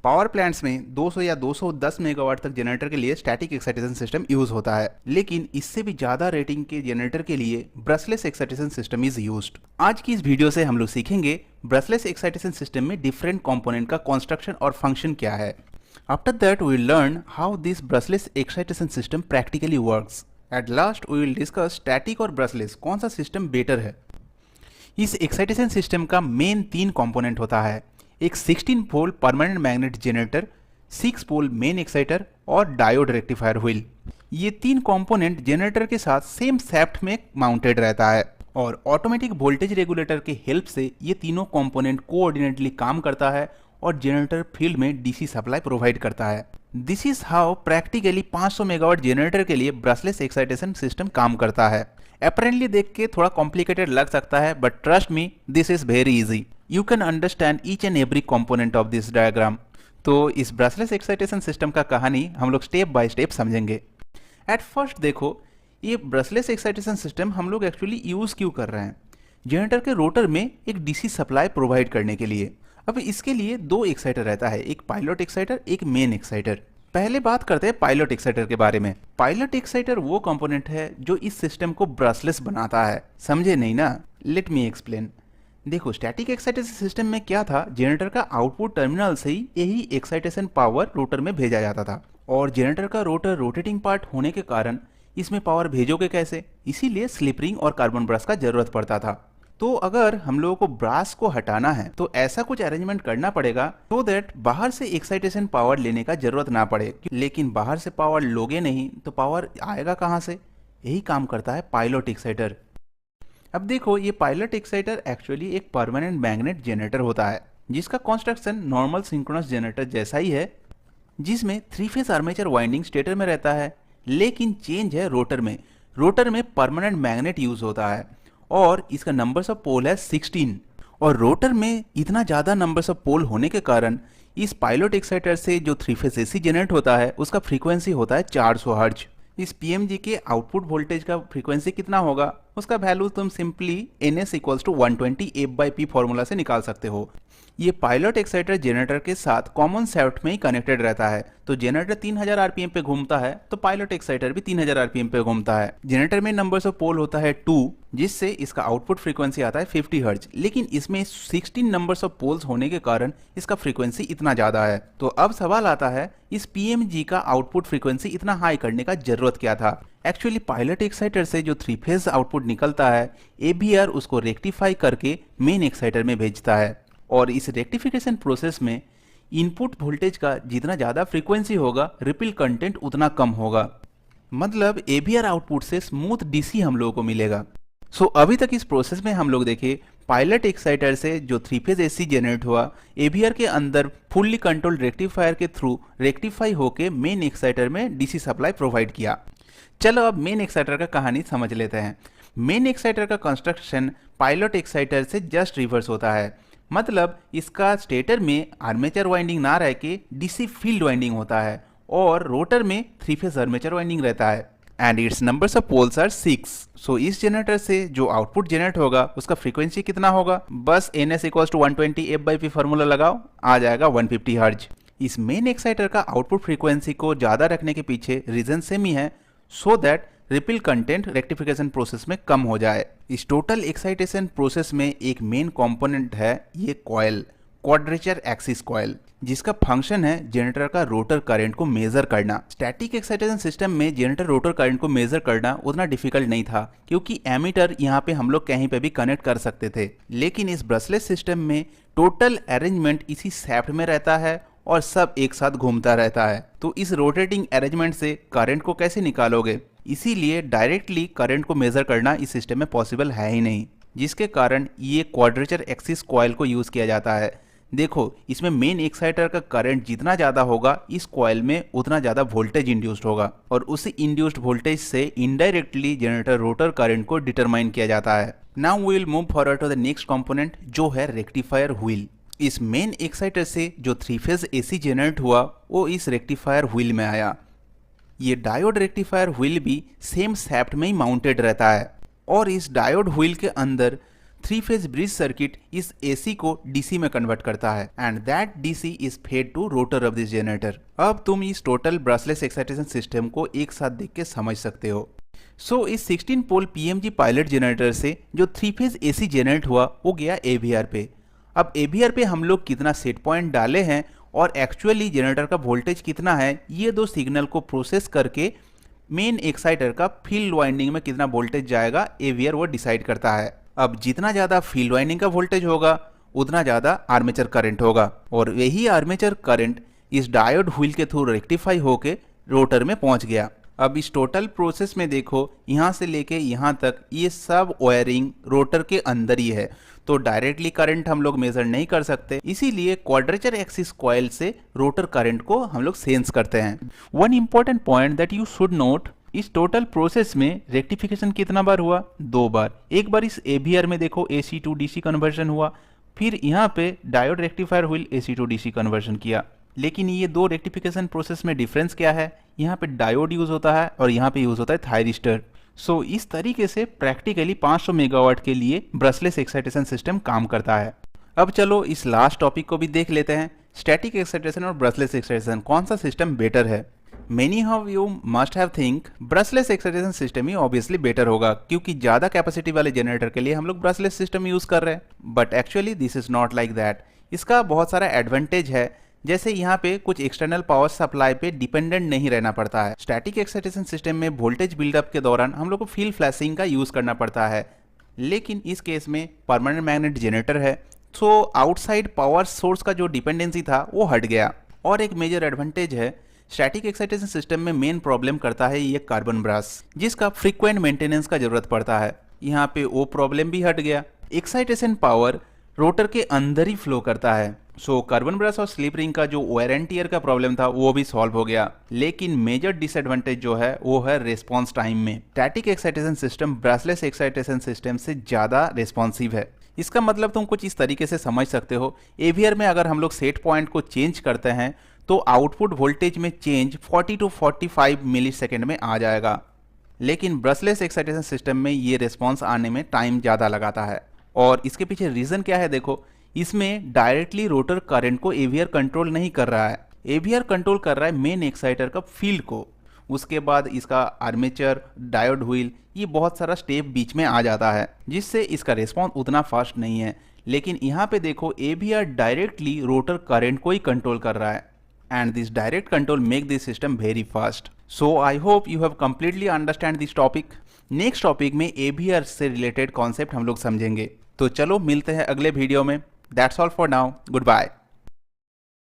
Power plants में 200 या 210 megawatt तक जनरेटर के लिए स्टैटिक एक्साइटेशन सिस्टम यूज होता है, लेकिन इससे भी ज्यादा रेटिंग के जनरेटर के लिए brushless excitation system is used. आज की इस वीडियो से हम लोग सीखेंगे ब्रशलेस एक्साइटेशन सिस्टम में डिफरेंट कंपोनेंट का कंस्ट्रक्शन और फंक्शन क्या है। After that we will learn how this brushless excitation system practically works. At last we will discuss static और ब्रशलेस कौन सा सिस्टम बेटर है। इस एक्साइटेशन सिस्टम का मेन 3 कंपोनेंट होता है, एक 16 पोल परमानेंट मैग्नेट जनरेटर, 6 पोल मेन एक्साइटर और डायोड रेक्टिफायर व्हील। ये 3 कंपोनेंट जनरेटर के साथ सेम शैफ्ट में माउंटेड रहता है और ऑटोमेटिक वोल्टेज रेगुलेटर के हेल्प से ये तीनों कंपोनेंट कोऑर्डिनेटली काम करता है और जनरेटर फील्ड में डीसी सप्लाई प्रोवाइड करता है। This is how practically 500 megawatt generator के लिए ब्रशलेस एक्साइटेशन सिस्टम काम करता है। अपेरेंटली देख के थोड़ा कॉम्प्लिकेटेड लग सकता है, but trust me this is very easy. You can understand each and every component of this diagram. तो इस ब्रशलेस एक्साइटेशन सिस्टम का कहानी हम लोग स्टेप बाय स्टेप समझेंगे। एट फर्स्ट देखो, ये ब्रशलेस एक्साइटेशन सिस्टम हम लोग एक्चुअली यूज क्यों कर रहे हैं? जनरेटर के रोटर में एक डीसी सप्लाई प्रोवाइड करने के लिए। अब इसके लिए 2 एक्साइटर रहता है, एक पायलट एक्साइटर, एक मेन एक्साइटर। पहले बात करते हैं पायलट एक्साइटर के बारे में। पायलट एक्साइटर वो कंपोनेंट है जो इस सिस्टम को ब्रशलेस बनाता है। समझे नहीं ना? Let me explain. देखो, स्टैटिक एक्साइटेशन सिस्टम में क्या था, जनरेटर का आउटपुट टर्मिनल से ही यही एक्साइटेशन पावर रोटर में भेजा जाता था और जनरेटर का रोटर रोटेटिंग पार्ट होने के कारण इसमें पावर भेजोगे कैसे? इसीलिए स्लिप रिंग और कार्बन ब्रश का जरूरत पड़ता था। तो अगर हम लोगों को ब्रास को हटाना है तो ऐसा कुछ अरेंजमेंट करना पड़ेगा सो दैट बाहर से एक्साइटेशन पावर लेने का जरूरत ना पड़े। लेकिन बाहर से पावर लोगे नहीं तो पावर आएगा कहाँ से? यही काम करता है पायलट एक्साइटर। अब देखो, ये पायलट एक्साइटर एक्चुअली एक परमानेंट मैग्नेट जनरेटर होता है जिसका कंस्ट्रक्शन नॉर्मल सिंक्रोनस जनरेटर जैसा ही है, जिसमें 3 फेज आर्मेचर वाइंडिंग स्टेटर में रहता है, लेकिन चेंज है रोटर में। रोटर में परमानेंट मैग्नेट यूज होता है और इसका नंबर्स ऑफ पोल है 16। और रोटर में इतना ज़्यादा नंबर्स ऑफ पोल होने के कारण इस पायलट एक्साइटर से जो 3 फेज एसी जनरेट होता है उसका फ्रीक्वेंसी होता है 400 हर्ट्ज। इस पीएमजी के आउटपुट वोल्टेज का फ्रीक्वेंसी कितना होगा, उसका वैल्यू तुम सिंपली NS = 120 F/P फॉर्मूला से निकाल सकते हो। ये पायलट एक्साइटर जनरेटर के साथ कॉमन शाफ्ट में ही कनेक्टेड रहता है। तो जनरेटर 3000 आरपीएम पे घूमता है तो पायलट एक्साइटर भी 3000 आरपीएम पे घूमता है। जनरेटर में नंबर्स ऑफ पोल होता है 2, जिससे इसका आउटपुट फ्रीक्वेंसी आता है 50 हर्ट्ज, लेकिन इसमें 16 नंबर्स ऑफ पोल्स होने के कारण इसका फ्रीक्वेंसी इतना ज्यादा है। तो अब सवाल आता है, इस पीएमजी का आउटपुट फ्रीक्वेंसी इतना हाई करने का जरूरत क्या था? एक्चुअली पायलट एक्साइटर से जो 3 फेज आउटपुट निकलता है, AVR उसको रेक्टिफाई करके मेन एक्साइटर में भेजता है और इस रेक्टिफिकेशन प्रोसेस में इनपुट वोल्टेज का जितना ज़्यादा फ्रीक्वेंसी होगा, रिपल कंटेंट उतना कम होगा। मतलब AVR आउटपुट से स्मूथ डीसी हम लोगों को मिलेगा। सो अभी तक इस प्रोसेस में हम लोग देखे पायलट एक्साइटर से जो 3 फेज एसी जनरेट हुआ, AVR के अंदर फुल्ली कंट्रोल्ड रेक्टिफायर के थ्रू रेक्टिफाई होके मेन एक्साइटर में डीसी सप्लाई प्रोवाइड किया। चलो अब मेन एक्साइटर का कहानी समझ लेते हैं। मेन एक्साइटर का कंस्ट्रक्शन पायलट एक्साइटर से जस्ट रिवर्स होता है। मतलब इसका स्टेटर में आर्मेचर वाइंडिंग ना रह के डीसी फील्ड वाइंडिंग होता है और रोटर में 3 फेज आर्मेचर वाइंडिंग रहता है and its numbers of poles are 6। So इस जनरेटर से जो आउटपुट जनरेट होगा उसका फ्रीक्वेंसी कितना होगा? बस NS = 120 F/P फॉर्मूला लगाओ, आ जाएगा 150 हर्ट्ज। इस मेन एक्साइटर का आउटपुट फ्रीक्वेंसी को ज्यादा रखने के पीछे रीजन सेम ही है, so that ripple content rectification process में कम हो जाए। इस टोटल एक्साइटेशन प्रोसेस में एक मेन कंपोनेंट है ये कॉइल, क्वाड्रेचर एक्सिस कॉइल, जिसका फंक्शन है जनरेटर का रोटर करंट को मेजर करना। स्टैटिक एक्साइटेशन सिस्टम में जनरेटर रोटर करंट को मेजर करना उतना डिफिकल्ट नहीं था क्योंकि एमीटर यहाँ पे हम लोग कहीं पे भी कनेक्ट कर सकते थे, लेकिन इस ब्रशलेस सिस्टम में टोटल अरेंजमेंट इसी शैफ्ट में रहता है और सब एक साथ घूमता रहता है। तो इस रोटेटिंग अरेंजमेंट से करंट को कैसे निकालोगे? इसीलिए डायरेक्टली करंट को मेजर करना इस सिस्टम में पॉसिबल है ही नहीं, जिसके कारण ये क्वाड्रेचर एक्सिस कॉइल को यूज किया जाता है। देखो, इसमें मेन एक्साइटर का करंट जितना ज़्यादा होगा इस कॉइल में उतना ज़्यादा वोल्टेज इंड्यूस्ड होगा और उसी इंड्यूस्ड वोल्टेज से इनडायरेक्टली जनरेटर रोटर करंट को डिटरमाइन किया जाता है। Now we will move forward to the next component जो है रेक्टिफायर व्हील। इस मेन एक्साइटर से जो 3 फेज एसी जनरेट हुआ वो इस रेक्टिफायर व्हील में आया। ये डायोड रेक्टिफायर व्हील भी सेम शैफ्ट में ही माउंटेड रहता है और इस डायोड व्हील के अंदर थ्री फेज ब्रिज सर्किट इस एसी को डीसी में कन्वर्ट करता है and that DC is fed to rotor of this generator. अब तुम इस टोटल ब्रशलेस एक्साइटेशन सिस्टम को एक साथ देख के समझ सकते हो। सो इस 16 पोल पीएमजी पायलट जनरेटर से जो थ्री फेज एसी जनरेट हुआ वो गया एवीआर पे। अब एवीआर पे हम लोग कितना सेट पॉइंट डाले हैं और एक्चुअली जनरेटर का वोल्टेज कितना है, ये दो सिग्नल को प्रोसेस करके मेन एक्साइटर का फील्ड वाइंडिंग में कितना वोल्टेज जाएगा एवीआर वो डिसाइड करता है। अब जितना ज़्यादा फील्ड वाइंडिंग का वोल्टेज होगा उतना ज़्यादा आर्मेचर करंट होगा और वही आर्मेचर करंट इस डायोड व्हील के थ्रू रेक्टिफाई होके रोटर में पहुंच गया। अब इस टोटल प्रोसेस में देखो, यहाँ से लेके यहाँ तक ये सब वायरिंग रोटर के अंदर ही है, तो डायरेक्टली करंट हम लोग मेजर नहीं कर सकते, इसीलिए क्वाड्रेचर एक्सिस कॉइल से रोटर करंट को हम लोग सेंस करते हैं। One important point that you should note, इस टोटल प्रोसेस में रेक्टिफिकेशन कितना बार हुआ? 2 बार। एक बार इस एवीआर में देखो एसी टू डीसी कन्वर्जन हुआ, फिर यहाँ पे diode rectifier wheel AC to DC conversion किया। लेकिन ये दो रेक्टिफिकेशन प्रोसेस में डिफरेंस क्या है? यहाँ पे डायोड यूज होता है और यहाँ पे यूज होता है थायरिस्टर। सो इस तरीके से प्रैक्टिकली 500 मेगावाट के लिए ब्रशलेस एक्साइटेशन सिस्टम काम करता है। अब चलो इस लास्ट टॉपिक को भी देख लेते हैं, स्टैटिक एक्साइटेशन और ब्रशलेस एक्साइटेशन कौन सा सिस्टम बेटर है। Many of you must have think brushless excitation system he obviously better होगा, क्योंकि ज़्यादा कैपेसिटी वाले जनरेटर के लिए हम लोग ब्रशलेस सिस्टम यूज़ कर रहे हैं। But actually this is not like that. इसका बहुत सारा एडवांटेज है, जैसे यहाँ पे कुछ एक्सटर्नल पावर सप्लाई पे डिपेंडेंट नहीं रहना पड़ता है। स्टैटिक एक्साइटेशन सिस्टम में वोल्टेज बिल्डअप के दौरान हम लोग को फील्ड फ्लैशिंग का यूज़ करना पड़ता है, लेकिन इस केस में परमानेंट मैग्नेट जनरेटर है, तो आउटसाइड पावर सोर्स का जो डिपेंडेंसी था वो हट गया। और एक मेजर एडवांटेज है, स्टैटिक एक्साइटेशन सिस्टम में मेन प्रॉब्लम करता है ये कार्बन ब्रश, जिसका फ्रीक्वेंट मेंटेनेंस का जरूरत पड़ता है। यहाँ पे वो प्रॉब्लम भी हट गया। एक्साइटेशन पावर रोटर के अंदर ही फ्लो करता है, सो कार्बन ब्रश और स्लिप रिंग का जो वेयर एंड टियर का प्रॉब्लम था वो भी सॉल्व हो गया। लेकिन मेजर डिसएडवांटेज जो है वो है रिस्पॉन्स टाइम में। Static excitation system brushless excitation system से ज़्यादा रिस्पॉन्सिव है। इसका मतलब तुम कुछ इस तरीके से समझ सकते हो, एवीआर में अगर हम लोग सेट पॉइंट को चेंज करते हैं तो आउटपुट वोल्टेज में चेंज 40 to 45 मिली सेकेंड में आ जाएगा, लेकिन ब्रशलेस एक्साइटेशन सिस्टम में ये रिस्पॉन्स आने में टाइम ज़्यादा लगाता है। और इसके पीछे रीज़न क्या है? देखो, इसमें डायरेक्टली रोटर करंट को एवीआर कंट्रोल नहीं कर रहा है, एवीआर कंट्रोल कर रहा है मेन एक्साइटर का फील्ड को। उसके बाद इसका आर्मेचर, डायोड व्हील, ये बहुत सारा स्टेप बीच में आ जाता है, जिससे इसका रिस्पॉन्स उतना फास्ट नहीं है। लेकिन यहाँ पे देखो, एवीआर डायरेक्टली रोटर करंट को ही कंट्रोल कर रहा है and this direct control make this system very fast. So I hope you have completely understand this topic. Next topic में AVR से related concept हम लोग समझेंगे। तो चलो मिलते हैं अगले वीडियो में। That's all for now. Goodbye.